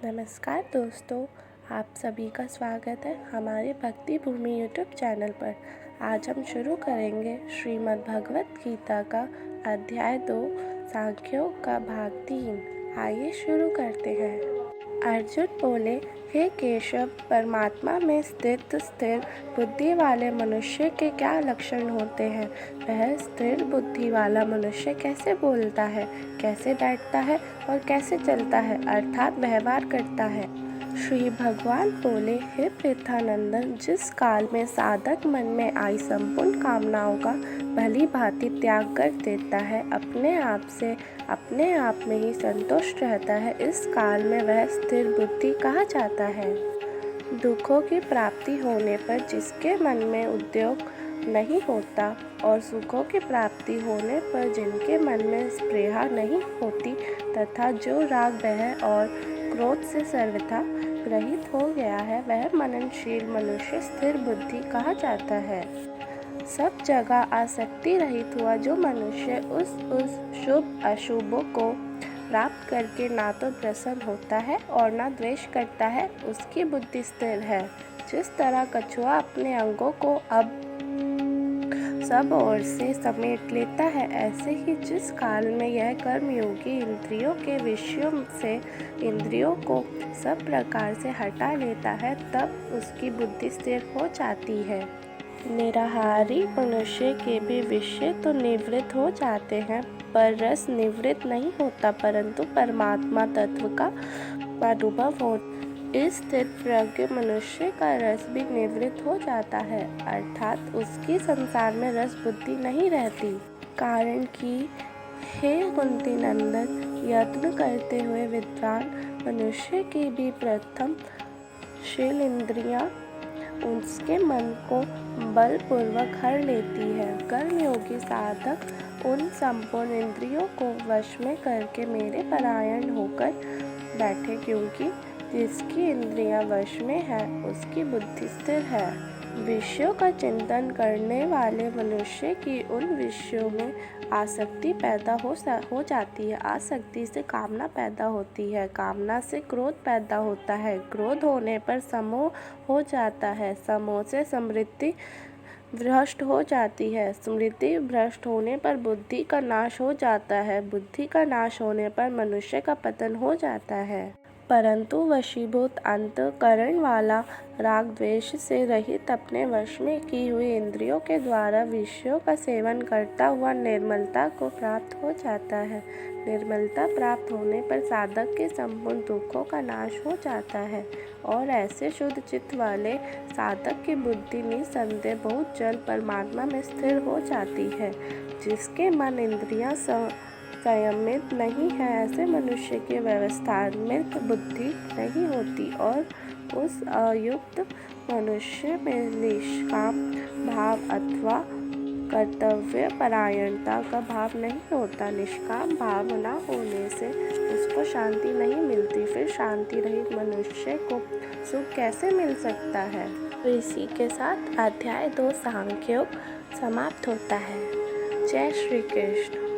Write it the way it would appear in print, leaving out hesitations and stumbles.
नमस्कार दोस्तों, आप सभी का स्वागत है हमारे भक्ति भूमि यूट्यूब चैनल पर। आज हम शुरू करेंगे श्रीमद् भगवत गीता का अध्याय 2 सांख्यों का भाग 3। आइए शुरू करते हैं। अर्जुन बोले, हे केशव, परमात्मा में स्थिर बुद्धि वाले मनुष्य के क्या लक्षण होते हैं? वह स्थिर बुद्धि वाला मनुष्य कैसे बोलता है, कैसे बैठता है और कैसे चलता है, अर्थात व्यवहार करता है? श्री भगवान बोले, हे पृथानंदन, जिस काल में साधक मन में आई संपूर्ण कामनाओं का भली भांति त्याग कर देता है, अपने आप में ही संतुष्ट रहता है, इस काल में वह स्थिर बुद्धि कहा जाता है। दुखों की प्राप्ति होने पर जिसके मन में उद्योग नहीं होता और सुखों की प्राप्ति होने पर जिनके मन में स्पृहा नहीं होती तथा जो राग भय और क्रोध से सर्वथा रहित हो गया है, वह मननशील मनुष्य स्थिर बुद्धि कहा जाता है। सब जगह आसक्ति रहित हुआ जो मनुष्य उस शुभ अशुभों को प्राप्त करके ना तो प्रसन्न होता है और ना द्वेष करता है, उसकी बुद्धि स्थिर है। जिस तरह कछुआ अपने अंगों को अब सब ओर से समेट लेता है, ऐसे ही जिस काल में यह कर्मयोगी इंद्रियों के विषयों से इंद्रियों को सब प्रकार से हटा लेता है, तब उसकी बुद्धि स्थिर हो जाती है। निराहारी मनुष्य के भी विषय तो निवृत्त हो जाते हैं, पर रस निवृत्त नहीं होता, परंतु परमात्मा तत्व का अनुभव हो। इस स्थित प्रज्ञ मनुष्य का रस भी निवृत्त हो जाता है, अर्थात उसकी संसार में रस बुद्धि नहीं रहती। कारण कि हे कुंती नंदन, यत्न करते हुए विद्वान मनुष्य की भी प्रथम शील इंद्रियां उसके मन को बलपूर्वक हर लेती है। कर्मयोगी साधक उन संपूर्ण इंद्रियों को वश में करके मेरे परायण होकर बैठे, क्योंकि जिसकी इंद्रियां वश में है उसकी बुद्धि स्थिर है। विषयों का चिंतन करने वाले मनुष्य की उन विषयों में आसक्ति पैदा हो जाती है। आसक्ति से कामना पैदा होती है, कामना से क्रोध पैदा होता है, क्रोध होने पर समोह हो जाता है, समोह से स्मृति भ्रष्ट हो जाती है, स्मृति भ्रष्ट होने पर बुद्धि का नाश हो जाता है, बुद्धि का नाश होने पर मनुष्य का पतन हो जाता है। परंतु वशीभूत अंतःकरण वाला राग द्वेष से रहित अपने वश में की हुई इंद्रियों के द्वारा विषयों का सेवन करता हुआ निर्मलता को प्राप्त हो जाता है। निर्मलता प्राप्त होने पर साधक के संपूर्ण दुखों का नाश हो जाता है और ऐसे शुद्ध चित्त वाले साधक की बुद्धि निसंदेह बहुत जल्द परमात्मा में स्थिर हो जाती है। जिसके मन इंद्रियां संयमित नहीं है, ऐसे मनुष्य की व्यवस्थात्मक बुद्धि नहीं होती और उस अयुक्त मनुष्य में निष्काम भाव अथवा कर्तव्य परायणता का भाव नहीं होता। निष्काम भाव न होने से उसको शांति नहीं मिलती, फिर शांति रहित मनुष्य को सुख कैसे मिल सकता है? तो इसी के साथ अध्याय 2 सांख्योग समाप्त होता है। जय श्री कृष्ण।